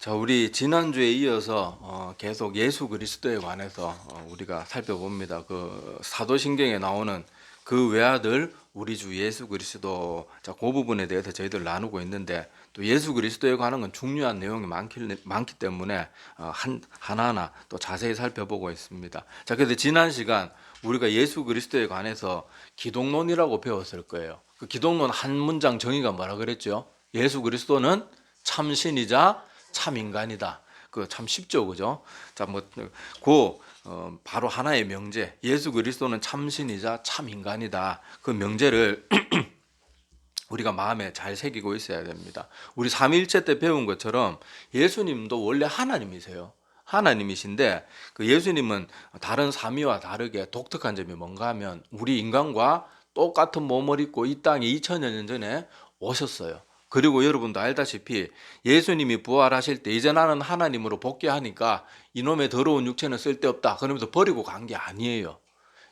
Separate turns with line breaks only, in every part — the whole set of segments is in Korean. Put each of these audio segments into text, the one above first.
자, 우리 지난주에 이어서 계속 예수 그리스도에 관해서 우리가 살펴봅니다. 그 사도신경에 나오는 그 외아들 우리 주 예수 그리스도, 자, 그 부분에 대해서 저희들 나누고 있는데, 또 예수 그리스도에 관한 건 중요한 내용이 많기 때문에 하나하나 또 자세히 살펴보고 있습니다. 자, 그래서 지난 시간 우리가 예수 그리스도에 관해서 기독론이라고 배웠을 거예요. 그 기독론 한 문장 정의가 뭐라 그랬죠? 예수 그리스도는 참신이자 참 인간이다. 그 참 쉽죠, 그죠? 자, 바로 하나의 명제. 예수 그리스도는 참신이자 참 인간이다. 그 명제를 우리가 마음에 잘 새기고 있어야 됩니다. 우리 삼위일체 때 배운 것처럼 예수님도 원래 하나님이세요. 하나님이신데, 그 예수님은 다른 삼위와 다르게 독특한 점이 뭔가 하면 우리 인간과 똑같은 몸을 입고 이 땅에 2000여 년 전에 오셨어요. 그리고 여러분도 알다시피 예수님이 부활하실 때 이제 나는 하나님으로 복귀하니까 이놈의 더러운 육체는 쓸데없다 그러면서 버리고 간 게 아니에요.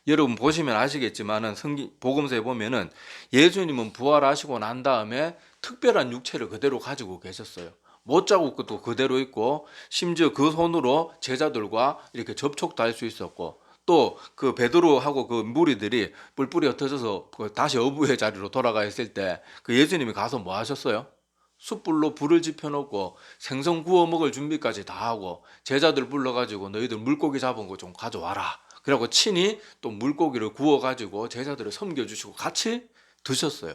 여러분 보시면 아시겠지만은 복음서에 보면은 예수님은 부활하시고 난 다음에 특별한 육체를 그대로 가지고 계셨어요. 못자국도 그대로 있고, 심지어 그 손으로 제자들과 이렇게 접촉도 할 수 있었고, 또 그 베드로하고 그 무리들이 뿔뿔이 흩어져서 다시 어부의 자리로 돌아가 있을 때 그 예수님이 가서 뭐 하셨어요? 숯불로 불을 지펴놓고 생선 구워 먹을 준비까지 다 하고, 제자들 불러가지고 너희들 물고기 잡은 거 좀 가져와라. 그리고 친히 또 물고기를 구워가지고 제자들을 섬겨주시고 같이 드셨어요.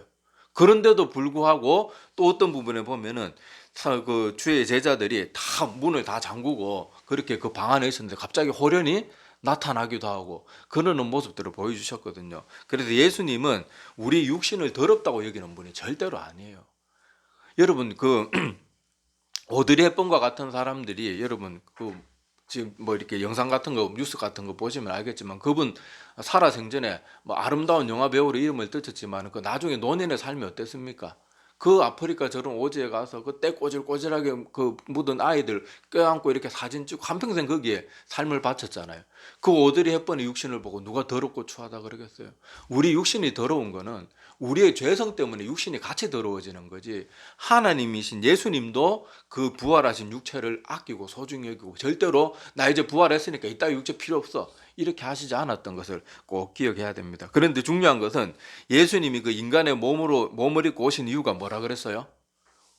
그런데도 불구하고 또 어떤 부분에 보면은 그 주의 제자들이 다 문을 다 잠그고 그렇게 그 방 안에 있었는데 갑자기 호련히 나타나기도 하고 그러는 모습들을 보여주셨거든요. 그래서 예수님은 우리 육신을 더럽다고 여기는 분이 절대로 아니에요. 여러분, 그 오드리 헵번과 같은 사람들이, 여러분 그 지금 뭐 이렇게 영상 같은 거, 뉴스 같은 거 보시면 알겠지만, 그분 살아생전에 뭐 아름다운 영화 배우로 이름을 떨쳤지만 그 나중에 노년의 삶이 어땠습니까? 그 아프리카 저런 오지에 가서 그 때 꼬질꼬질하게 그 묻은 아이들 껴안고 이렇게 사진 찍고 한평생 거기에 삶을 바쳤잖아요. 그 오드리 헵번의 육신을 보고 누가 더럽고 추하다 그러겠어요? 우리 육신이 더러운 거는 우리의 죄성 때문에 육신이 같이 더러워지는 거지, 하나님이신 예수님도 그 부활하신 육체를 아끼고 소중히 여기고 절대로 나 이제 부활했으니까 이따 육체 필요 없어 이렇게 하시지 않았던 것을 꼭 기억해야 됩니다. 그런데 중요한 것은 예수님이 그 인간의 몸을 입고 오신 이유가 뭐라 그랬어요?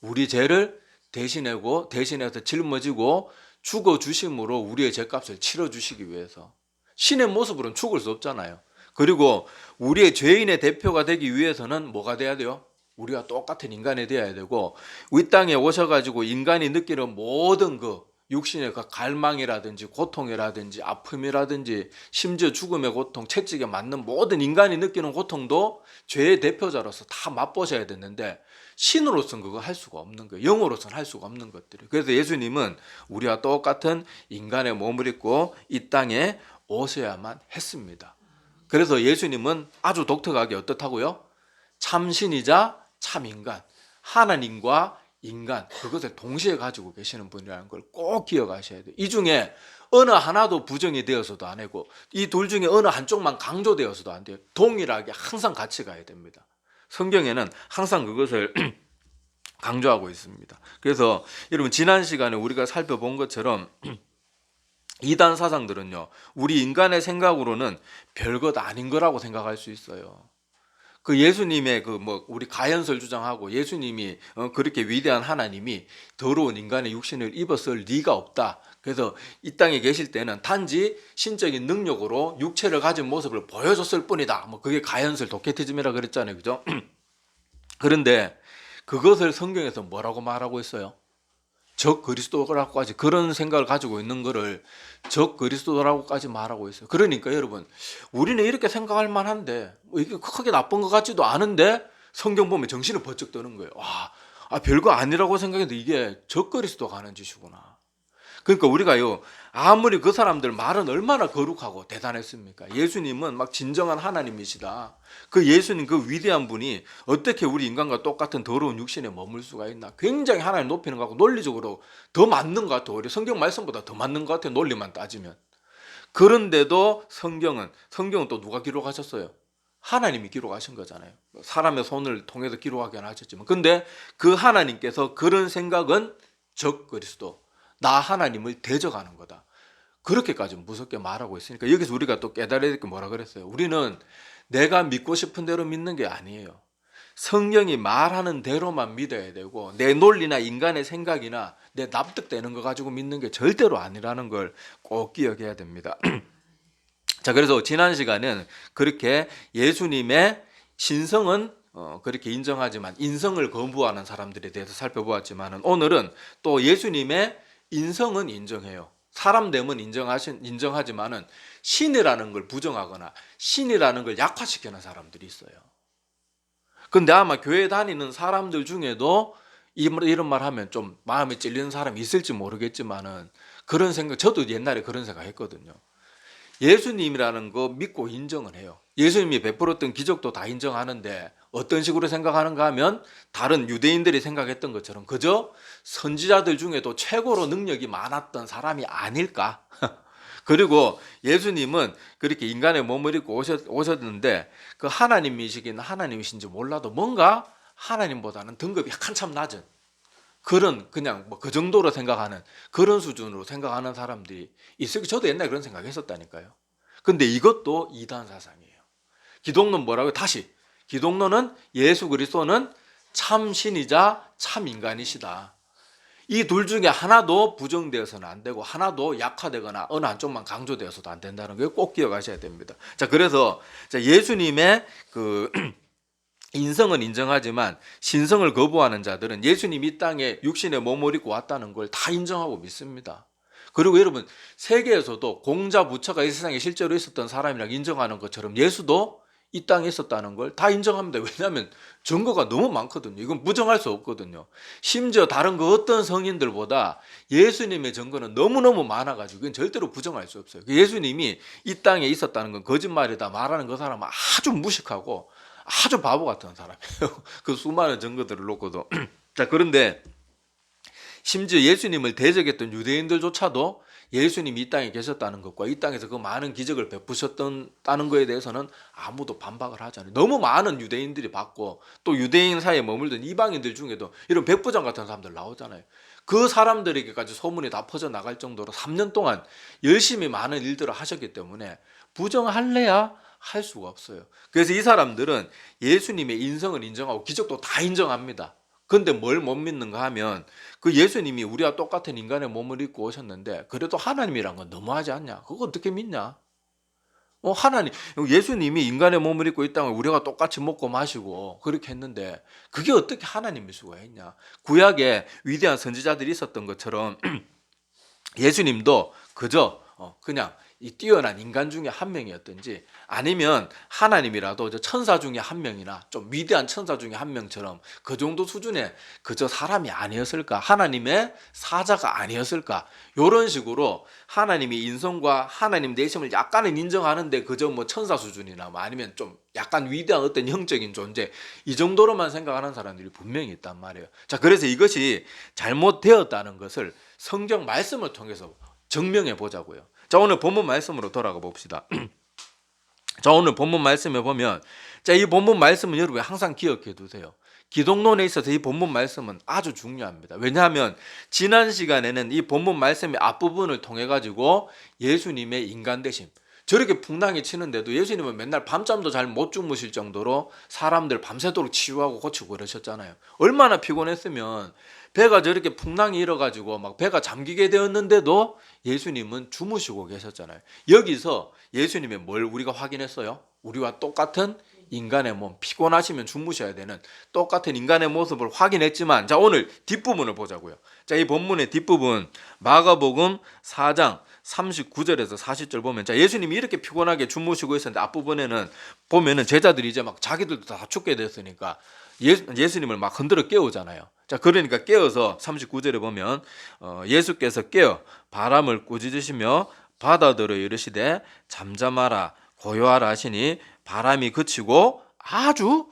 우리 죄를 대신해서 짊어지고 죽어 주심으로 우리의 죄값을 치러 주시기 위해서. 신의 모습으로는 죽을 수 없잖아요. 그리고 우리의 죄인의 대표가 되기 위해서는 뭐가 돼야 돼요? 우리가 똑같은 인간이 되어야 되고, 이 땅에 오셔가지고 인간이 느끼는 모든 그 육신의 그 갈망이라든지 고통이라든지 아픔이라든지 심지어 죽음의 고통, 채찍에 맞는 모든 인간이 느끼는 고통도 죄의 대표자로서 다 맛보셔야 되는데, 신으로서는 그거 할 수가 없는 거예요. 영으로서는 할 수가 없는 것들이에요. 그래서 예수님은 우리와 똑같은 인간의 몸을 입고 이 땅에 오셔야만 했습니다. 그래서 예수님은 아주 독특하게 어떻다고요? 참신이자 참인간, 하나님과 인간, 그것을 동시에 가지고 계시는 분이라는 걸 꼭 기억하셔야 돼요. 이 중에 어느 하나도 부정이 되어서도 안 되고, 이 둘 중에 어느 한쪽만 강조되어서도 안 돼요. 동일하게 항상 같이 가야 됩니다. 성경에는 항상 그것을 강조하고 있습니다. 그래서 여러분, 지난 시간에 우리가 살펴본 것처럼 이단 사상들은요, 우리 인간의 생각으로는 별것 아닌 거라고 생각할 수 있어요. 그 예수님의 우리 가연설 주장하고, 예수님이 그렇게 위대한 하나님이 더러운 인간의 육신을 입었을 리가 없다. 그래서 이 땅에 계실 때는 단지 신적인 능력으로 육체를 가진 모습을 보여줬을 뿐이다. 그게 가연설 도케티즘이라 그랬잖아요, 그죠? 그런데 그것을 성경에서 뭐라고 말하고 있어요? 적 그리스도라고까지, 그런 생각을 가지고 있는 거를 적 그리스도라고까지 말하고 있어요. 그러니까 여러분, 우리는 이렇게 생각할 만한데, 이게 크게 나쁜 것 같지도 않은데 성경 보면 정신을 번쩍 드는 거예요. 와, 별거 아니라고 생각했는데 이게 적 그리스도가 하는 짓이구나. 그러니까 우리가요, 아무리 그 사람들 말은 얼마나 거룩하고 대단했습니까? 예수님은 막 진정한 하나님이시다. 그 예수님, 그 위대한 분이 어떻게 우리 인간과 똑같은 더러운 육신에 머물 수가 있나? 굉장히 하나님 높이는 것 같고 논리적으로 더 맞는 것 같아요. 우리 성경 말씀보다 더 맞는 것 같아요, 논리만 따지면. 그런데도 성경은 또 누가 기록하셨어요? 하나님이 기록하신 거잖아요. 사람의 손을 통해서 기록하긴 하셨지만, 근데 그 하나님께서 그런 생각은 적 그리스도, 나 하나님을 대적하는 거다. 그렇게까지 무섭게 말하고 있으니까 여기서 우리가 또 깨달아야 될 게 뭐라 그랬어요? 우리는 내가 믿고 싶은 대로 믿는 게 아니에요. 성경이 말하는 대로만 믿어야 되고 내 논리나 인간의 생각이나 내 납득되는 거 가지고 믿는 게 절대로 아니라는 걸 꼭 기억해야 됩니다. 자, 그래서 지난 시간은 그렇게 예수님의 신성은 그렇게 인정하지만 인성을 거부하는 사람들에 대해서 살펴보았지만 오늘은 또 예수님의 인성은 인정해요. 사람 됨은 인정하지만은 신이라는 걸 부정하거나 신이라는 걸 약화시키는 사람들이 있어요. 근데 아마 교회 다니는 사람들 중에도 이런 말 하면 좀 마음에 찔리는 사람이 있을지 모르겠지만은 그런 생각, 저도 옛날에 그런 생각 했거든요. 예수님이라는 거 믿고 인정을 해요. 예수님이 베풀었던 기적도 다 인정하는데 어떤 식으로 생각하는가 하면 다른 유대인들이 생각했던 것처럼 그저 선지자들 중에도 최고로 능력이 많았던 사람이 아닐까? 그리고 예수님은 그렇게 인간의 몸을 입고 오셨는데 그 하나님이신지 몰라도 뭔가 하나님보다는 등급이 한참 낮은 그런 그냥 뭐 그 정도로 생각하는 그런 수준으로 생각하는 사람들이 있을 거 저도 옛날에 그런 생각했었다니까요. 근데 이것도 이단 사상이에요. 기독론 뭐라고요? 다시 기독론은 예수 그리스도는 참 신이자 참 인간이시다. 이 둘 중에 하나도 부정되어서는 안 되고 하나도 약화되거나 어느 한쪽만 강조되어서도 안 된다는 걸 꼭 기억하셔야 됩니다. 자, 그래서 예수님의 그 인성은 인정하지만 신성을 거부하는 자들은 예수님이 이 땅에 육신의 몸을 입고 왔다는 걸 다 인정하고 믿습니다. 그리고 여러분 세계에서도 공자 부처가 이 세상에 실제로 있었던 사람이라고 인정하는 것처럼 예수도 이 땅에 있었다는 걸 다 인정합니다. 왜냐하면 증거가 너무 많거든요. 이건 부정할 수 없거든요. 심지어 다른 그 어떤 성인들보다 예수님의 증거는 너무너무 많아가지고 이건 절대로 부정할 수 없어요. 예수님이 이 땅에 있었다는 건 거짓말이다 말하는 그 사람은 아주 무식하고 아주 바보 같은 사람이에요. 그 수많은 증거들을 놓고도. 자, 그런데 심지어 예수님을 대적했던 유대인들조차도 예수님이 이 땅에 계셨다는 것과 이 땅에서 그 많은 기적을 베푸셨다는 것에 대해서는 아무도 반박을 하지 않아요. 너무 많은 유대인들이 봤고 또 유대인 사이에 머물던 이방인들 중에도 이런 백부장 같은 사람들 나오잖아요. 그 사람들에게까지 소문이 다 퍼져나갈 정도로 3년 동안 열심히 많은 일들을 하셨기 때문에 부정할래야 할 수가 없어요. 그래서 이 사람들은 예수님의 인성을 인정하고 기적도 다 인정합니다. 근데 뭘 못 믿는가 하면 그 예수님이 우리와 똑같은 인간의 몸을 입고 오셨는데 그래도 하나님이란 건 너무하지 않냐? 그거 어떻게 믿냐? 하나님, 예수님이 인간의 몸을 입고 이 땅을 우리가 똑같이 먹고 마시고 그렇게 했는데 그게 어떻게 하나님일 수가 있냐? 구약에 위대한 선지자들이 있었던 것처럼 예수님도 그저 그냥 이 뛰어난 인간 중에 한 명이었든지 아니면 하나님이라도 천사 중에 한 명이나 좀 위대한 천사 중에 한 명처럼 그 정도 수준의 그저 사람이 아니었을까? 하나님의 사자가 아니었을까? 이런 식으로 하나님의 인성과 하나님 내심을 약간은 인정하는데 그저 뭐 천사 수준이나 뭐 아니면 좀 약간 위대한 어떤 형적인 존재 이 정도로만 생각하는 사람들이 분명히 있단 말이에요. 자, 그래서 이것이 잘못되었다는 것을 성경 말씀을 통해서 증명해 보자고요. 자, 오늘 본문 말씀으로 돌아가 봅시다. 자, 오늘 본문 말씀에 보면 이 본문 말씀은 여러분 항상 기억해 두세요. 기독론에 있어서 이 본문 말씀은 아주 중요합니다. 왜냐하면 지난 시간에는 이 본문 말씀의 앞부분을 통해 가지고 예수님의 인간 되심 저렇게 풍랑이 치는데도 예수님은 맨날 밤잠도 잘 못 주무실 정도로 사람들 밤새도록 치유하고 고치고 그러셨잖아요. 얼마나 피곤했으면 배가 저렇게 풍랑이 일어가지고 막 배가 잠기게 되었는데도 예수님은 주무시고 계셨잖아요. 여기서 예수님의 뭘 우리가 확인했어요? 우리와 똑같은 인간의 몸, 피곤하시면 주무셔야 되는 똑같은 인간의 모습을 확인했지만 자, 오늘 뒷부분을 보자고요. 자, 이 본문의 뒷부분 마가복음 4장 39절에서 40절 보면 자, 예수님이 이렇게 피곤하게 주무시고 있었는데 앞부분에는 보면은 제자들이 이제 막 자기들도 다 죽게 됐으니까 예수님을 막 흔들어 깨우잖아요. 자, 그러니까 깨어서 39절에 보면 예수께서 깨어 바람을 꾸짖으시며 바다들어 이르시되 잠잠하라 고요하라 하시니 바람이 그치고 아주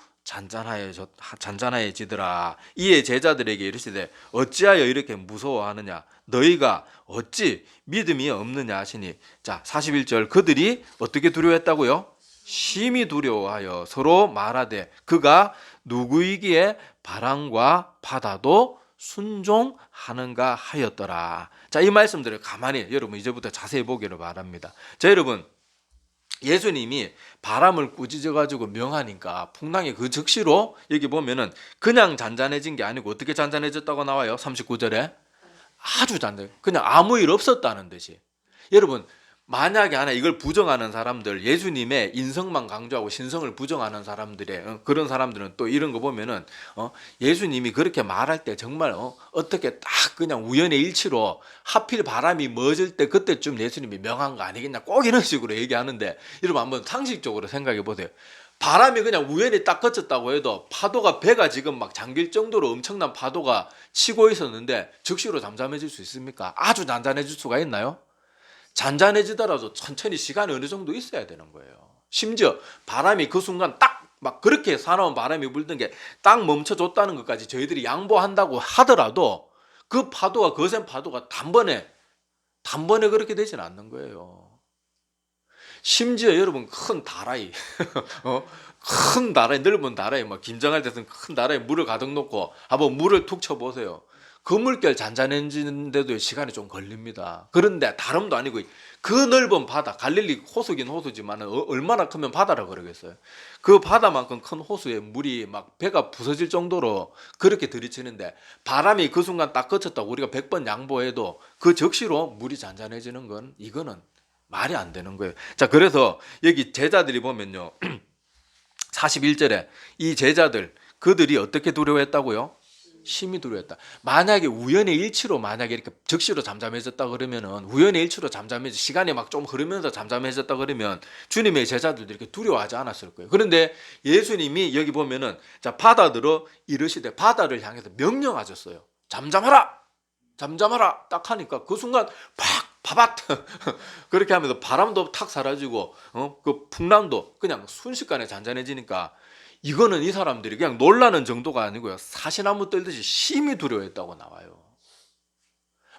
잔잔해지더라. 이에 제자들에게 이르시되 어찌하여 이렇게 무서워하느냐 너희가 어찌 믿음이 없느냐 하시니 자, 41절 그들이 어떻게 두려워했다고요? 심히 두려워하여 서로 말하되 그가 누구이기에 바람과 바다도 순종하는가 하였더라. 자, 이 말씀들을 가만히 여러분 이제부터 자세히 보기를 바랍니다. 자, 여러분 예수님이 바람을 꾸짖어 가지고 명하니까 풍랑이 그 즉시로 여기 보면은 그냥 잔잔해진 게 아니고 어떻게 잔잔해졌다고 나와요? 39절에 아주 잔잔해. 그냥 아무 일 없었다는 듯이. 여러분 만약에 하나 이걸 부정하는 사람들, 예수님의 인성만 강조하고 신성을 부정하는 사람들의 그런 사람들은 또 이런 거 보면은 예수님이 그렇게 말할 때 정말 어떻게 딱 그냥 우연의 일치로 하필 바람이 멎을 때 그때쯤 예수님이 명한 거 아니겠냐 꼭 이런 식으로 얘기하는데, 여러분 한번 상식적으로 생각해 보세요. 바람이 그냥 우연히 딱 그쳤다고 해도 파도가 배가 지금 막 잠길 정도로 엄청난 파도가 치고 있었는데 즉시로 잠잠해질 수 있습니까? 아주 잔잔해질 수가 있나요? 잔잔해지더라도 천천히 시간이 어느 정도 있어야 되는 거예요. 심지어 바람이 그 순간 딱 막 그렇게 사나운 바람이 불던 게 딱 멈춰줬다는 것까지 저희들이 양보한다고 하더라도 그 파도가 거센 파도가 단번에 그렇게 되지는 않는 거예요. 심지어 여러분 큰 다라이 큰 다라이, 넓은 다라이, 막 김장할 때는 큰 다라이 물을 가득 놓고 한번 물을 툭 쳐보세요. 그 물결 잔잔해지는데도 시간이 좀 걸립니다. 그런데 다름도 아니고 그 넓은 바다, 갈릴리 호수긴 호수지만 얼마나 크면 바다라 그러겠어요. 그 바다만큼 큰 호수에 물이 막 배가 부서질 정도로 그렇게 들이치는데 바람이 그 순간 딱 그쳤다고 우리가 100번 양보해도 그 즉시로 물이 잔잔해지는 건 이거는 말이 안 되는 거예요. 자, 그래서 여기 제자들이 보면요 41절에 이 제자들 그들이 어떻게 두려워했다고요? 심히 두려웠다. 만약에 우연의 일치로 만약에 이렇게 즉시로 잠잠해졌다 그러면은 우연의 일치로 잠잠해져 시간이 막 좀 흐르면서 잠잠해졌다 그러면 주님의 제자들도 이렇게 두려워하지 않았을 거예요. 그런데 예수님이 여기 보면은 자 바다들어 이르시되 바다를 향해서 명령하셨어요. 잠잠하라, 잠잠하라 딱 하니까 그 순간 팍 바밭 그렇게 하면서 바람도 탁 사라지고 그 풍랑도 그냥 순식간에 잔잔해지니까 이거는 이 사람들이 그냥 놀라는 정도가 아니고요. 사시나무 떨듯이 심히 두려워했다고 나와요.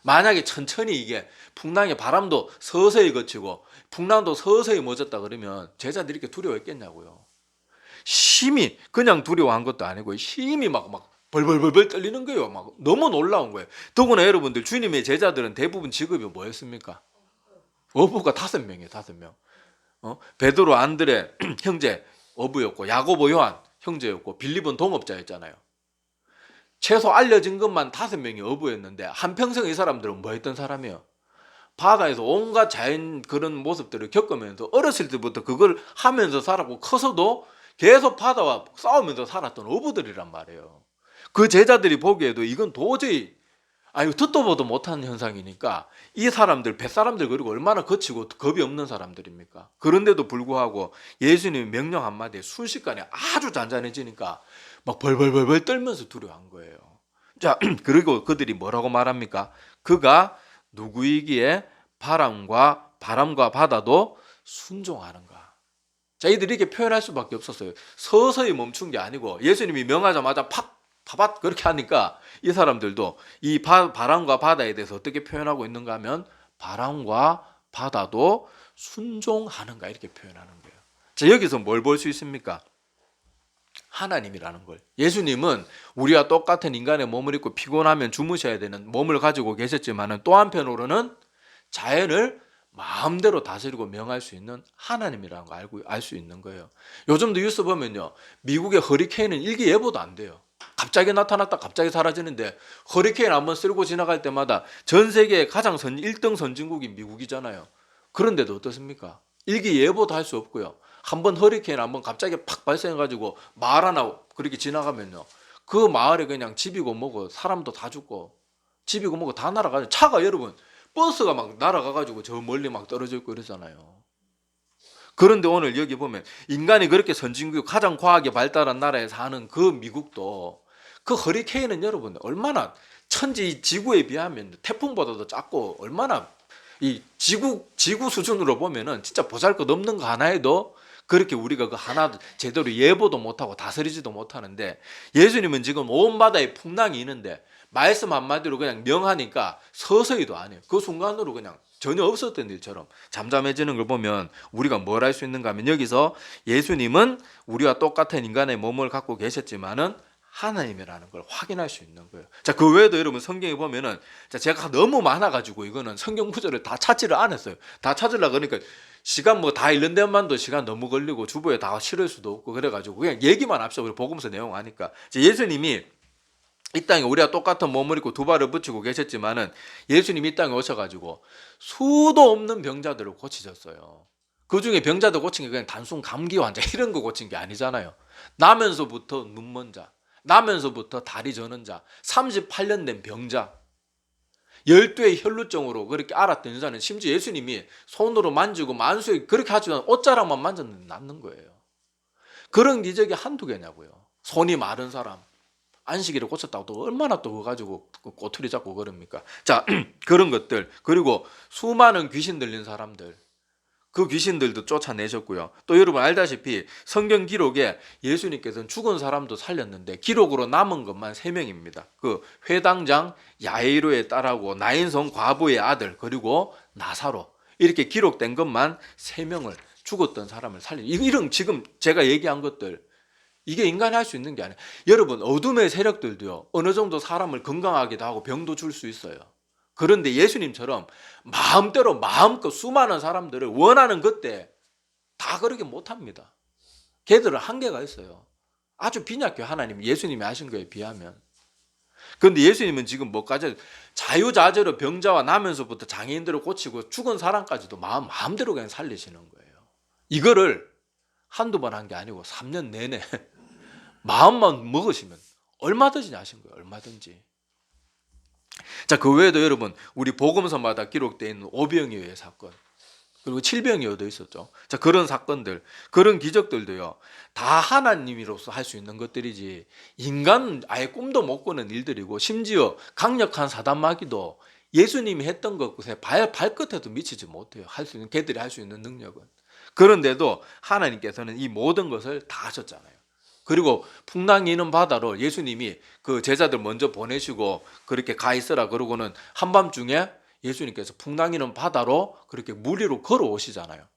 만약에 천천히 이게 풍랑의 바람도 서서히 거치고 풍랑도 서서히 멎었다 그러면 제자들이 이렇게 두려워했겠냐고요. 심히 그냥 두려워한 것도 아니고 심히 막 벌벌벌벌 떨리는 거예요. 막 너무 놀라운 거예요. 더구나 여러분들 주님의 제자들은 대부분 직업이 뭐였습니까? 어부가 5명이에요. 5명. 베드로 안드레 형제 어부였고 야고보 요한 형제였고 빌립은 동업자였잖아요. 최소 알려진 것만 5명이 어부였는데 한평생 이 사람들은 뭐 했던 사람이에요? 바다에서 온갖 자연 그런 모습들을 겪으면서 어렸을 때부터 그걸 하면서 살았고 커서도 계속 바다와 싸우면서 살았던 어부들이란 말이에요. 그 제자들이 보기에도 이건 도저히 듣도 보도 못하는 현상이니까 이 사람들 뱃사람들 그리고 얼마나 거치고 겁이 없는 사람들입니까? 그런데도 불구하고 예수님의 명령 한마디에 순식간에 아주 잔잔해지니까 막 벌벌벌벌 떨면서 두려워한 거예요. 자, 그리고 그들이 뭐라고 말합니까? 그가 누구이기에 바람과 바다도 순종하는가? 자, 이들이 이렇게 표현할 수밖에 없었어요. 서서히 멈춘 게 아니고 예수님이 명하자마자 팍 파밭 그렇게 하니까 이 사람들도 이 바람과 바다에 대해서 어떻게 표현하고 있는가 하면 바람과 바다도 순종하는가 이렇게 표현하는 거예요. 자, 여기서 뭘 볼 수 있습니까? 하나님이라는 걸. 예수님은 우리와 똑같은 인간의 몸을 입고 피곤하면 주무셔야 되는 몸을 가지고 계셨지만 또 한편으로는 자연을 마음대로 다스리고 명할 수 있는 하나님이라는 거 알 수 있는 거예요. 요즘도 뉴스 보면요 미국의 허리케인은 일기예보도 안 돼요. 갑자기 나타났다 갑자기 사라지는데 허리케인 한번 쓸고 지나갈 때마다 전 세계의 가장 1등 선진국이 미국이잖아요. 그런데도 어떻습니까? 일기예보도 할 수 없고요. 한번 허리케인 한번 갑자기 팍 발생해가지고 마을 하나 그렇게 지나가면요 그 마을에 그냥 집이고 뭐고 사람도 다 죽고 집이고 뭐고 다 날아가죠. 차가 여러분 버스가 막 날아가가지고 저 멀리 막 떨어져 있고 이러잖아요. 그런데 오늘 여기 보면 인간이 그렇게 선진국 가장 과학이 발달한 나라에 사는 그 미국도 그 허리케인은 여러분 얼마나 천지 지구에 비하면 태풍보다도 작고 얼마나 이 지구 수준으로 보면은 진짜 보잘것없는 거 하나에도 그렇게 우리가 그 하나 제대로 예보도 못하고 다스리지도 못하는데 예수님은 지금 온 바다에 풍랑이 있는데 말씀 한마디로 그냥 명하니까 서서히도 안 해요. 그 순간으로 그냥 전혀 없었던 일처럼 잠잠해지는 걸 보면 우리가 뭘 할 수 있는가 하면 여기서 예수님은 우리와 똑같은 인간의 몸을 갖고 계셨지만은 하나님이라는 걸 확인할 수 있는 거예요. 자, 그 외에도 여러분 성경에 보면은, 자, 제가 너무 많아가지고 이거는 성경 구절을 다 찾지를 않았어요. 다 찾으려고 그러니까 시간 뭐 다 읽는 데만도 시간 너무 걸리고 주보에 다 실을 수도 없고 그래가지고 그냥 얘기만 합시다. 우리 복음서 내용 하니까. 예수님이 이 땅에 우리가 똑같은 몸을 입고 두 발을 붙이고 계셨지만은 예수님이 이 땅에 오셔가지고 수도 없는 병자들을 고치셨어요. 그 중에 병자들 고친 게 그냥 단순 감기 환자 이런 거 고친 게 아니잖아요. 나면서부터 눈먼 자, 나면서부터 다리 저는 자, 38년 된 병자, 12의 혈루증으로 그렇게 앓았던 여자는 심지어 예수님이 손으로 만지고 만수에 그렇게 하지만 옷자락만 만졌는데 낫는 거예요. 그런 기적이 한두 개냐고요. 손이 마른 사람, 안식일을 고쳤다고 또 얼마나 또 그거 가지고 꼬투리 잡고 그럽니까? 자, 그런 것들, 그리고 수많은 귀신 들린 사람들, 그 귀신들도 쫓아내셨고요. 또 여러분 알다시피 성경 기록에 예수님께서는 죽은 사람도 살렸는데 기록으로 남은 것만 3명입니다. 그 회당장 야이로의 딸하고 나인성 과부의 아들, 그리고 나사로, 이렇게 기록된 것만 3명을 죽었던 사람을 이런 지금 제가 얘기한 것들, 이게 인간이 할 수 있는 게 아니에요. 여러분, 어둠의 세력들도요, 어느 정도 사람을 건강하기도 하고 병도 줄 수 있어요. 그런데 예수님처럼 마음대로 마음껏 수많은 사람들을 원하는 그때 다 그렇게 못합니다. 걔들은 한계가 있어요. 아주 빈약해요. 하나님, 예수님이 하신 거에 비하면. 그런데 예수님은 지금 뭐까지 자유자재로 병자와 나면서부터 장애인들을 고치고 죽은 사람까지도 마음대로 그냥 살리시는 거예요. 이거를 한두 번 한 게 아니고 3년 내내 마음만 먹으시면 얼마든지 하신 거예요. 얼마든지. 자, 그 외에도 여러분 우리 복음서마다 기록되어 있는 오병이어의 사건, 그리고 칠병이어도 있었죠. 자, 그런 사건들, 그런 기적들도요, 다 하나님으로서 할 수 있는 것들이지 인간은 아예 꿈도 못 꾸는 일들이고, 심지어 강력한 사단마귀도 예수님이 했던 것에 발끝에도 미치지 못해요. 할 수 있는, 걔들이 할 수 있는 능력은. 그런데도 하나님께서는 이 모든 것을 다 하셨잖아요. 그리고 풍랑이 있는 바다로 예수님이 그 제자들 먼저 보내시고 그렇게 가 있으라 그러고는 한밤중에 예수님께서 풍랑이 있는 바다로 그렇게 물 위로 걸어오시잖아요.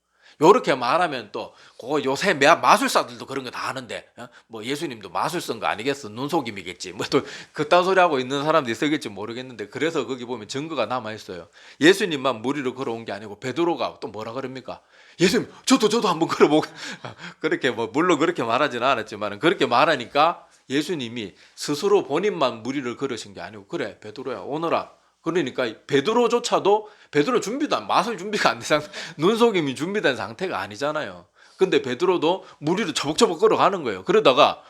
요렇게 말하면 또 그거 요새 마술사들도 그런 거 다 하는데, 뭐 예수님도 마술 쓴 거 아니겠어? 눈속임이겠지. 뭐 또 그딴 소리 하고 있는 사람들이 쓰겠지 모르겠는데, 그래서 거기 보면 증거가 남아 있어요. 예수님만 물 위로 걸어온 게 아니고 베드로가 또 뭐라 그럽니까? 예수님, 저도 한번 걸어보고 그렇게 뭐 물론 그렇게 말하지는 않았지만 그렇게 말하니까 예수님이 스스로 본인만 물 위를 걸으신 게 아니고, 그래 베드로야 오너라. 그러니까 베드로조차도, 베드로 마술 준비가 안 된 상태, 눈속임이 준비된 상태가 아니잖아요. 근데 베드로도 물 위로 처벅처벅 걸어가는 거예요. 그러다가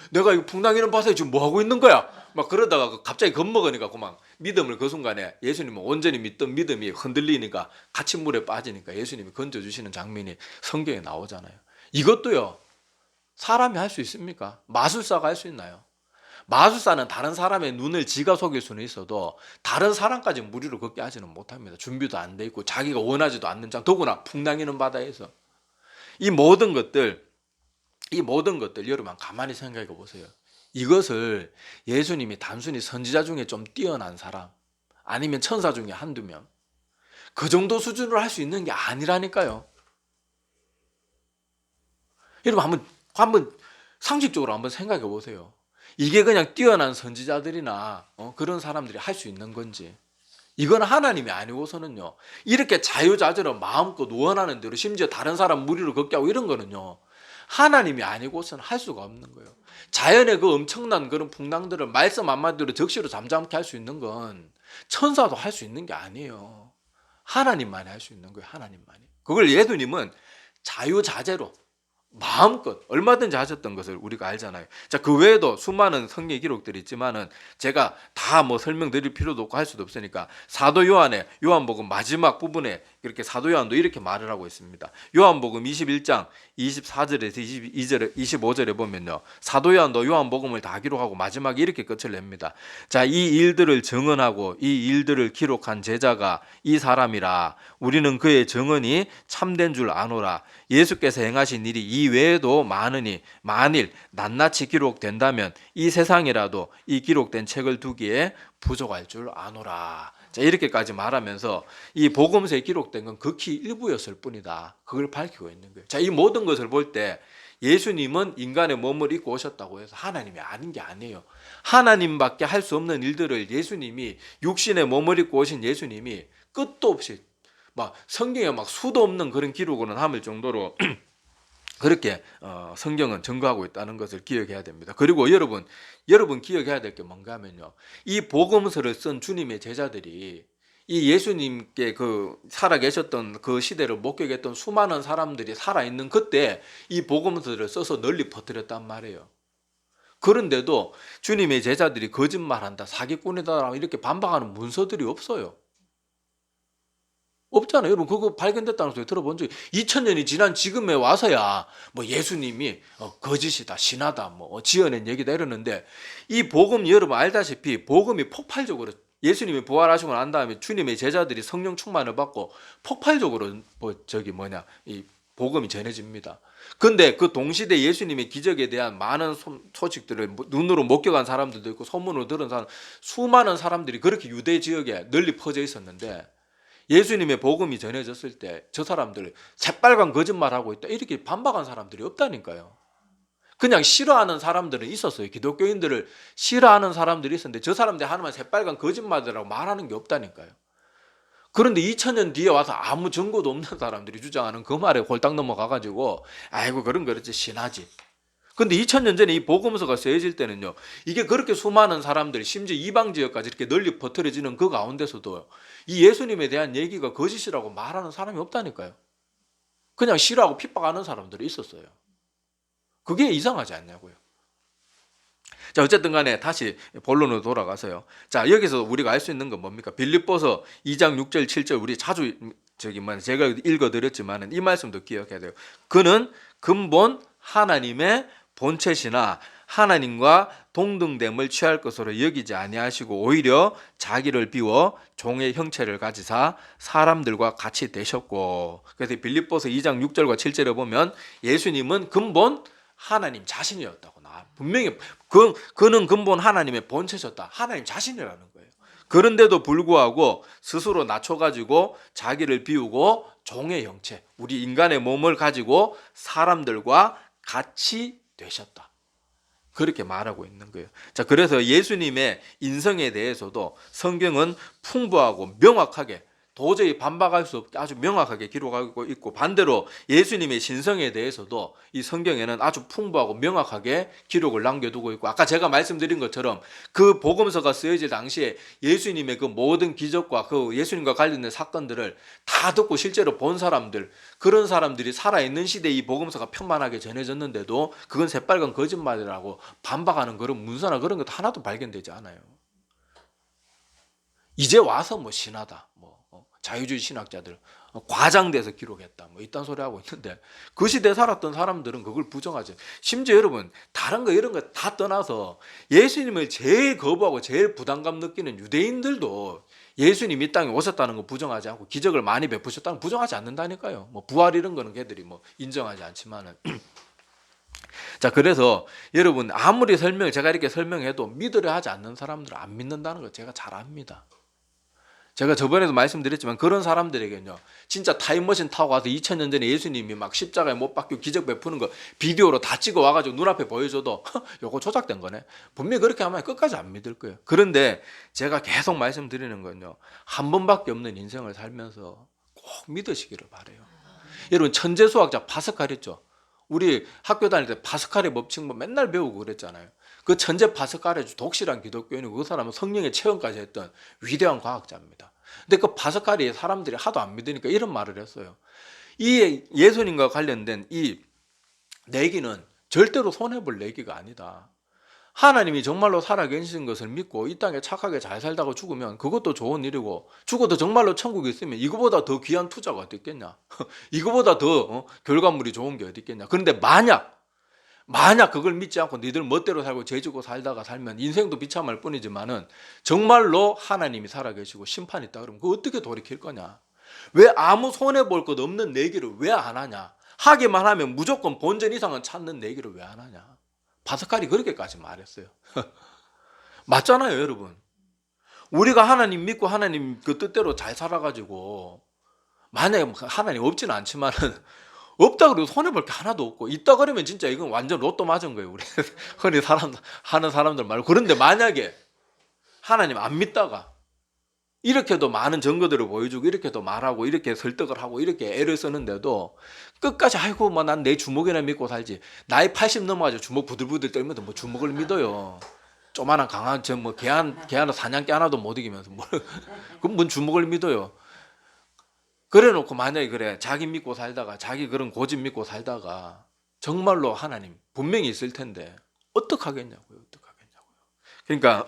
내가 이거 풍랑이는 바다에 지금 뭐 하고 있는 거야? 막 그러다가 갑자기 겁먹으니까 그만 믿음을, 그 순간에 예수님은 온전히 믿던 믿음이 흔들리니까 같이 물에 빠지니까 예수님이 건져주시는 장면이 성경에 나오잖아요. 이것도요, 사람이 할 수 있습니까? 마술사가 할 수 있나요? 마술사는 다른 사람의 눈을 지가 속일 수는 있어도 다른 사람까지 물 위로 걷게 하지는 못합니다. 준비도 안 돼 있고 자기가 원하지도 않는 장, 더구나 풍랑이는 바다에서. 이 모든 것들 여러분 가만히 생각해 보세요. 이것을 예수님이 단순히 선지자 중에 좀 뛰어난 사람, 아니면 천사 중에 한두 명, 그 정도 수준으로 할 수 있는 게 아니라니까요. 여러분 한번 상식적으로 한번 생각해 보세요. 이게 그냥 뛰어난 선지자들이나 그런 사람들이 할 수 있는 건지. 이건 하나님이 아니고서는요, 이렇게 자유자재로 마음껏 원하는 대로, 심지어 다른 사람 무리를 걷게 하고 이런 거는요, 하나님이 아니고서는 할 수가 없는 거예요. 자연의 그 엄청난 그런 풍랑들을 말씀 한마디로 적시로 잠잠케 할 수 있는 건 천사도 할 수 있는 게 아니에요. 하나님만이 할 수 있는 거예요. 하나님만이. 그걸 예수님은 자유자재로 마음껏 얼마든지 하셨던 것을 우리가 알잖아요. 자, 그 외에도 수많은 성경 기록들이 있지만은 제가 다 뭐 설명드릴 필요도 없고 할 수도 없으니까 사도 요한의 요한복음 마지막 부분에 이렇게 사도 요한도 이렇게 말을 하고 있습니다. 요한복음 21장 24절에서 22절에 25절에 보면요, 사도 요한도 요한복음을 다 기록하고 마지막에 이렇게 끝을 냅니다. 자, 이 일들을 증언하고 이 일들을 기록한 제자가 이 사람이라. 우리는 그의 증언이 참된 줄 아노라. 예수께서 행하신 일이 이 외에도 많으니 만일 낱낱이 기록된다면 이 세상이라도 이 기록된 책을 두기에 부족할 줄 아노라. 자, 이렇게까지 말하면서 이 복음서에 기록된 건 극히 일부였을 뿐이다, 그걸 밝히고 있는 거예요. 자, 이 모든 것을 볼 때 예수님은 인간의 몸을 입고 오셨다고 해서 하나님이 아닌 게 아니에요. 하나님밖에 할 수 없는 일들을 예수님이, 육신의 몸을 입고 오신 예수님이 끝도 없이 막 성경에 막 수도 없는 그런 기록으로 남을 정도로 그렇게 성경은 증거하고 있다는 것을 기억해야 됩니다. 그리고 여러분 기억해야 될 게 뭔가 하면요, 이 복음서를 쓴 주님의 제자들이 이 예수님께 그 살아계셨던 그 시대를 목격했던 수많은 사람들이 살아있는 그때 이 복음서를 써서 널리 퍼뜨렸단 말이에요. 그런데도 주님의 제자들이 거짓말한다, 사기꾼이다 이렇게 반박하는 문서들이 없어요. 없잖아요. 여러분 그거 발견됐다는 소리 들어본 적이, 2000년이 지난 지금에 와서야 뭐 예수님이 거짓이다, 신하다, 뭐 지어낸 얘기다 이러는데, 이 복음 여러분 알다시피 복음이 폭발적으로, 예수님이 부활하시고 난 다음에 주님의 제자들이 성령 충만을 받고 폭발적으로 이 복음이 전해집니다. 근데 그 동시대 예수님의 기적에 대한 많은 소식들을 눈으로 목격한 사람들도 있고 소문으로 들은 사람, 수많은 사람들이 그렇게 유대 지역에 널리 퍼져 있었는데, 예수님의 복음이 전해졌을 때 저 사람들 새빨간 거짓말하고 있다 이렇게 반박한 사람들이 없다니까요. 그냥 싫어하는 사람들은 있었어요. 기독교인들을 싫어하는 사람들이 있었는데 저 사람들 하나만 새빨간 거짓말이라고 말하는 게 없다니까요. 그런데 2000년 뒤에 와서 아무 증거도 없는 사람들이 주장하는 그 말에 홀딱 넘어가가지고 아이고 그런 거랬지, 신하지. 근데 2000년 전에 이 복음서가 쓰여질 때는요, 이게 그렇게 수많은 사람들이 심지어 이방 지역까지 이렇게 널리 퍼뜨려지는 그 가운데서도 이 예수님에 대한 얘기가 거짓이라고 말하는 사람이 없다니까요. 그냥 싫어하고 핍박하는 사람들이 있었어요. 그게 이상하지 않냐고요. 자, 어쨌든 간에 다시 본론으로 돌아가서요. 자, 여기서 우리가 알 수 있는 건 뭡니까? 빌립보서 2장 6절 7절 우리 자주 제가 읽어드렸지만 이 말씀도 기억해야 돼요. 그는 근본 하나님의 본체시나 하나님과 동등됨을 취할 것으로 여기지 아니하시고 오히려 자기를 비워 종의 형체를 가지사 사람들과 같이 되셨고, 그래서 빌립보서 2장 6절과 7절에 보면 예수님은 근본 하나님 자신이었다고 나와. 분명히 그는 근본 하나님의 본체셨다, 하나님 자신이라는 거예요. 그런데도 불구하고 스스로 낮춰가지고 자기를 비우고 종의 형체, 우리 인간의 몸을 가지고 사람들과 같이 되셨다, 그렇게 말하고 있는 거예요. 자, 그래서 예수님의 인성에 대해서도 성경은 풍부하고 명확하게, 도저히 반박할 수 없게 아주 명확하게 기록하고 있고, 반대로 예수님의 신성에 대해서도 이 성경에는 아주 풍부하고 명확하게 기록을 남겨두고 있고, 아까 제가 말씀드린 것처럼 그 복음서가 쓰여질 당시에 예수님의 그 모든 기적과 그 예수님과 관련된 사건들을 다 듣고 실제로 본 사람들, 그런 사람들이 살아있는 시대에 이 복음서가 편만하게 전해졌는데도 그건 새빨간 거짓말이라고 반박하는 그런 문서나 그런 것 하나도 발견되지 않아요. 이제 와서 뭐 신하다, 뭐 자유주의 신학자들 과장돼서 기록했다, 뭐 이딴 소리 하고 있는데, 그 시대에 살았던 사람들은 그걸 부정하죠. 심지어 여러분 다른 거 이런 거 다 떠나서 예수님을 제일 거부하고 제일 부담감 느끼는 유대인들도 예수님 이 땅에 오셨다는 거 부정하지 않고 기적을 많이 베푸셨다는 거 부정하지 않는다니까요. 뭐 부활 이런 거는 걔들이 뭐 인정하지 않지만은 자, 그래서 여러분 아무리 제가 이렇게 설명해도 믿으려 하지 않는 사람들은 안 믿는다는 거 제가 잘 압니다. 제가 저번에도 말씀드렸지만 그런 사람들에게는요, 진짜 타임머신 타고 가서 2000년 전에 예수님이 막 십자가에 못 박히고 기적 베푸는 거 비디오로 다 찍어 와가지고 눈앞에 보여줘도 요거 조작된 거네, 분명히 그렇게 하면 끝까지 안 믿을 거예요. 그런데 제가 계속 말씀드리는 건요, 한 번밖에 없는 인생을 살면서 꼭 믿으시기를 바라요. 여러분 천재수학자 파스칼 있죠. 우리 학교 다닐 때 파스칼의 법칙 뭐 맨날 배우고 그랬잖아요. 그 천재 파스칼의 독실한 기독교인이고 그 사람은 성령의 체험까지 했던 위대한 과학자입니다. 근데 그 파스칼이 사람들이 하도 안 믿으니까 이런 말을 했어요. 이 예수님과 관련된 이 내기는 절대로 손해볼 내기가 아니다. 하나님이 정말로 살아계신 것을 믿고 이 땅에 착하게 잘 살다가 죽으면 그것도 좋은 일이고, 죽어도 정말로 천국에 있으면 이거보다 더 귀한 투자가 어디 있겠냐. 이거보다 더 결과물이 좋은 게 어디 있겠냐. 그런데 만약 그걸 믿지 않고 니들 멋대로 살고 죄지고 살다가 살면 인생도 비참할 뿐이지만은 정말로 하나님이 살아계시고 심판이 있다 그러면 그거 어떻게 돌이킬 거냐. 왜 아무 손해볼 것 없는 내기를 왜 안 하냐. 하기만 하면 무조건 본전 이상은 찾는 내기를 왜 안 하냐. 파스칼이 그렇게까지 말했어요. 맞잖아요, 여러분. 우리가 하나님 믿고 하나님 그 뜻대로 잘 살아가지고, 만약에 하나님 없지는 않지만은 없다 그래도 손해볼 게 하나도 없고, 있다 그러면 진짜 이건 완전 로또 맞은 거예요. 우리 흔히 하는 사람들 말고. 그런데 만약에 하나님 안 믿다가 이렇게도 많은 증거들을 보여주고 이렇게도 말하고 이렇게 설득을 하고 이렇게 애를 쓰는데도 끝까지 아이고 뭐 난 내 주먹이나 믿고 살지, 나이 80 넘어가지고 주먹 부들부들 떨면서 뭐 주먹을 믿어요. 조만한 강한 저뭐 개 하나 사냥개 하나도 못 이기면서 뭘 그럼 뭔 주먹을 믿어요. 그래 놓고 만약에 그래 자기 믿고 살다가 자기 그런 고집 믿고 살다가 정말로 하나님 분명히 있을 텐데 어떡하겠냐고요. 그러니까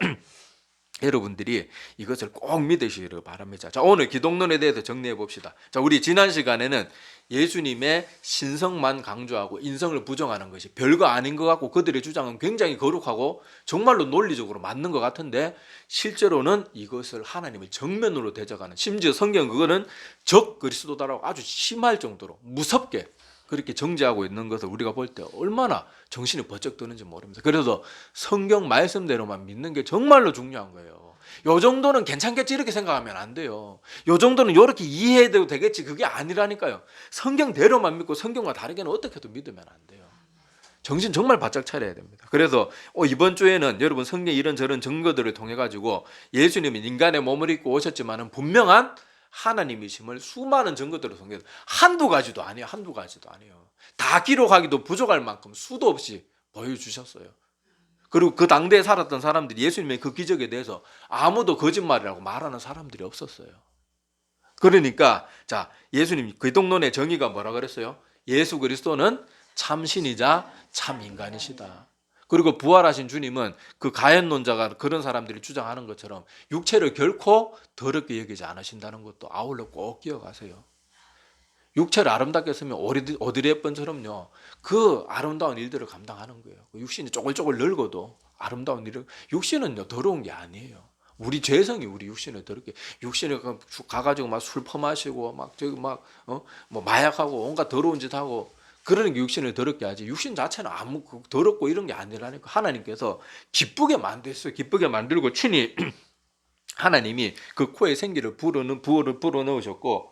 여러분들이 이것을 꼭 믿으시기를 바랍니다. 자, 오늘 기독론에 대해서 정리해 봅시다. 자, 우리 지난 시간에는 예수님의 신성만 강조하고 인성을 부정하는 것이 별거 아닌 것 같고 그들의 주장은 굉장히 거룩하고 정말로 논리적으로 맞는 것 같은데 실제로는 이것을 하나님을 정면으로 대적하는, 심지어 성경 그거는 적 그리스도다라고 아주 심할 정도로 무섭게 그렇게 정죄하고 있는 것을 우리가 볼 때 얼마나 정신이 번쩍 드는지 모릅니다. 그래서 성경 말씀대로만 믿는 게 정말로 중요한 거예요. 요 정도는 괜찮겠지 이렇게 생각하면 안 돼요. 요 정도는 이렇게 이해해도 되겠지 그게 아니라니까요. 성경대로만 믿고 성경과 다르게는 어떻게도 믿으면 안 돼요. 정신 정말 바짝 차려야 됩니다. 그래서 이번 주에는 여러분 성경 이런저런 증거들을 통해 가지고 예수님이 인간의 몸을 입고 오셨지만은 분명한 하나님이심을 수많은 증거들을 통해서 한두 가지도 아니에요. 다 기록하기도 부족할 만큼 수도 없이 보여주셨어요. 그리고 그 당대에 살았던 사람들이 예수님의 그 기적에 대해서 아무도 거짓말이라고 말하는 사람들이 없었어요. 그러니까 자, 예수님 기독론의 정의가 뭐라 그랬어요? 예수 그리스도는 참신이자 참 인간이시다. 그리고 부활하신 주님은 그 가연론자가 그런 사람들이 주장하는 것처럼 육체를 결코 더럽게 여기지 않으신다는 것도 아울러 꼭 기억하세요. 육체를 아름답게 쓰면 오드리 헵번처럼요 그 아름다운 일들을 감당하는 거예요. 육신이 쪼글쪼글 늙어도 아름다운 일을, 육신은요 더러운 게 아니에요. 우리 죄성이 우리 육신을 더럽게, 육신을 가가지고 막 술 퍼마시고 막 저기 막 뭐 마약하고 온갖 더러운 짓 하고 그러는 게 육신을 더럽게 하지, 육신 자체는 아무 더럽고 이런 게 아니라니까. 하나님께서 기쁘게 만드셨어요. 기쁘게 만들고 친히 하나님이 그 코에 생기를 불어넣으셨고,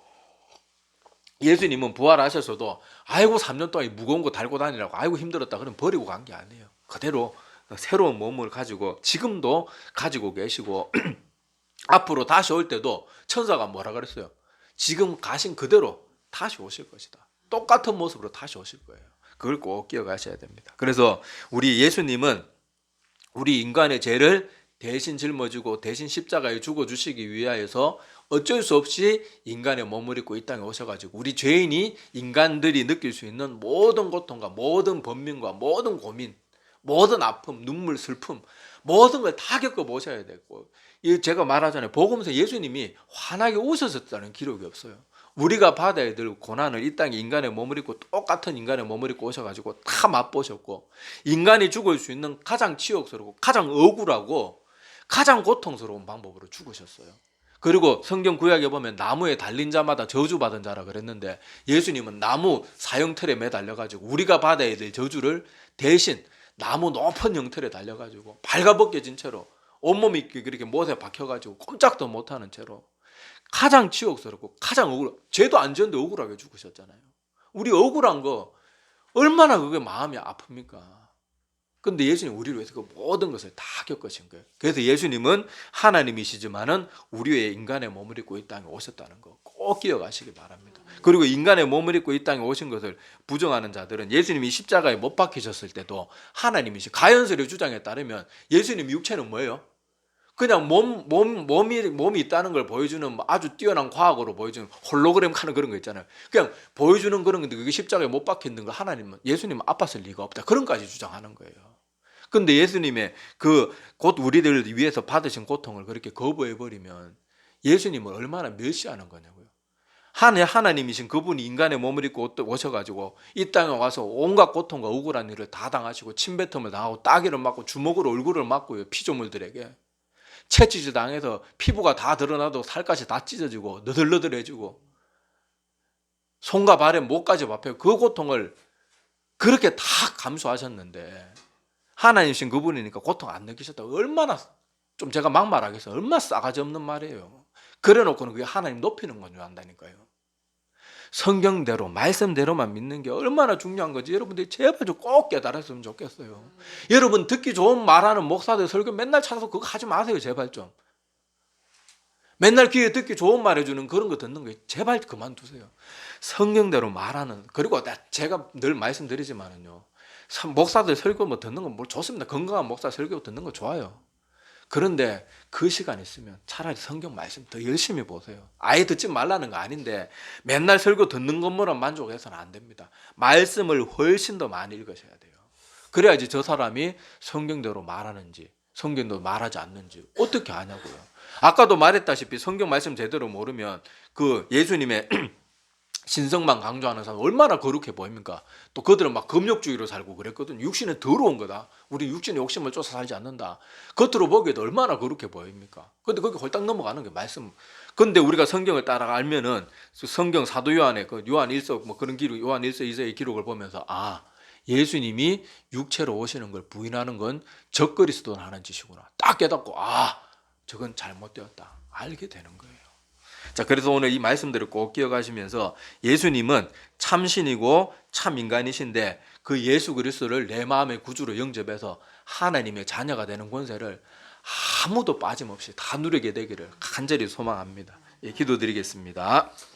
예수님은 부활하셔서도 아이고 3년 동안 무거운 거 달고 다니라고 아이고 힘들었다 그럼 버리고 간 게 아니에요. 그대로 새로운 몸을 가지고 지금도 가지고 계시고 앞으로 다시 올 때도 천사가 뭐라 그랬어요? 지금 가신 그대로 다시 오실 것이다. 똑같은 모습으로 다시 오실 거예요. 그걸 꼭 기억하셔야 됩니다. 그래서 우리 예수님은 우리 인간의 죄를 대신 짊어지고 대신 십자가에 죽어주시기 위하여서 어쩔 수 없이 인간의 몸을 입고 이 땅에 오셔가지고 우리 죄인이 인간들이 느낄 수 있는 모든 고통과 모든 번민과 모든 고민, 모든 아픔, 눈물, 슬픔, 모든 걸 다 겪어보셔야 되고, 제가 말하잖아요. 복음서 예수님이 환하게 웃으셨다는 기록이 없어요. 우리가 받아야 될 고난을 이 땅에 인간의 몸을 입고 똑같은 인간의 몸을 입고 오셔가지고 다 맛보셨고, 인간이 죽을 수 있는 가장 치욕스럽고 가장 억울하고 가장 고통스러운 방법으로 죽으셨어요. 그리고 성경 구약에 보면 나무에 달린 자마다 저주받은 자라 그랬는데 예수님은 나무 사형틀에 매달려가지고 우리가 받아야 될 저주를 대신 나무 높은 형틀에 달려가지고 발가벗겨진 채로 온몸이 그렇게 못에 박혀가지고 꼼짝도 못하는 채로 가장 치욕스럽고 가장 죄도 안 지었는데 억울하게 죽으셨잖아요. 우리 억울한 거 얼마나 그게 마음이 아픕니까? 근데 예수님 우리를 위해서 그 모든 것을 다 겪으신 거예요. 그래서 예수님은 하나님이시지만은 우리의 인간의 몸을 입고 이 땅에 오셨다는 거 꼭 기억하시기 바랍니다. 그리고 인간의 몸을 입고 이 땅에 오신 것을 부정하는 자들은 예수님이 십자가에 못 박히셨을 때도 하나님이시, 가연설의 주장에 따르면 예수님 육체는 뭐예요? 그냥 몸이 있다는 걸 보여주는 아주 뛰어난 과학으로 보여주는 홀로그램 하는 그런 거 있잖아요. 그냥 보여주는 그런 건데 그게 십자가에 못 박히는 걸 예수님은 아팠을 리가 없다. 그런까지 주장하는 거예요. 근데 예수님의 곧 우리들을 위해서 받으신 고통을 그렇게 거부해버리면 예수님을 얼마나 멸시하는 거냐고요. 하나님이신 그분이 인간의 몸을 입고 오셔가지고 이 땅에 와서 온갖 고통과 억울한 일을 다 당하시고 침뱉음을 당하고 따귀를 맞고 주먹으로 얼굴을 맞고요. 피조물들에게 채찍질 당해서 피부가 다 드러나도 살갗이 다 찢어지고 너덜너덜해지고 손과 발에 목까지 박혀 그 고통을 그렇게 다 감수하셨는데 하나님이신 그분이니까 고통 안 느끼셨다. 얼마나, 좀 제가 막말하겠어요. 얼마나 싸가지 없는 말이에요. 그래 놓고는 그게 하나님 높이는 건 줄 안다니까요. 성경대로 말씀대로만 믿는 게 얼마나 중요한 건지 여러분들이 제발 좀 꼭 깨달았으면 좋겠어요. 여러분 듣기 좋은 말하는 목사들 설교 맨날 찾아서 그거 하지 마세요. 제발 좀. 맨날 귀에 듣기 좋은 말 해주는 그런 거 듣는 거 제발 그만두세요. 성경대로 말하는, 그리고 제가 늘 말씀드리지만은요, 목사들 설교 뭐 듣는 건 뭐 좋습니다. 건강한 목사 설교 듣는 거 좋아요. 그런데 그 시간 있으면 차라리 성경 말씀 더 열심히 보세요. 아예 듣지 말라는 거 아닌데 맨날 설교 듣는 것만 만족해서는 안 됩니다. 말씀을 훨씬 더 많이 읽으셔야 돼요. 그래야지 저 사람이 성경대로 말하는지 성경대로 말하지 않는지 어떻게 아냐고요. 아까도 말했다시피 성경 말씀 제대로 모르면 그 예수님의 신성만 강조하는 사람 얼마나 거룩해 보입니까? 또 그들은 막 금욕주의로 살고 그랬거든. 육신은 더러운 거다. 우리 육신의 욕심을 쫓아 살지 않는다. 겉으로 보기에도 얼마나 거룩해 보입니까? 근데 거기 홀딱 넘어가는 게 말씀. 근데 우리가 성경을 따라 알면은 성경 사도 요한의 그 요한 1서 뭐 그런 기록, 요한 1서 2서의 기록을 보면서 예수님이 육체로 오시는 걸 부인하는 건 적그리스도는 하는 짓이구나. 딱 깨닫고 저건 잘못되었다. 알게 되는 거예요. 자, 그래서 오늘 이 말씀들을 꼭 기억하시면서 예수님은 참신이고 참 인간이신데 그 예수 그리스도를 내 마음의 구주로 영접해서 하나님의 자녀가 되는 권세를 아무도 빠짐없이 다 누리게 되기를 간절히 소망합니다. 예, 기도드리겠습니다.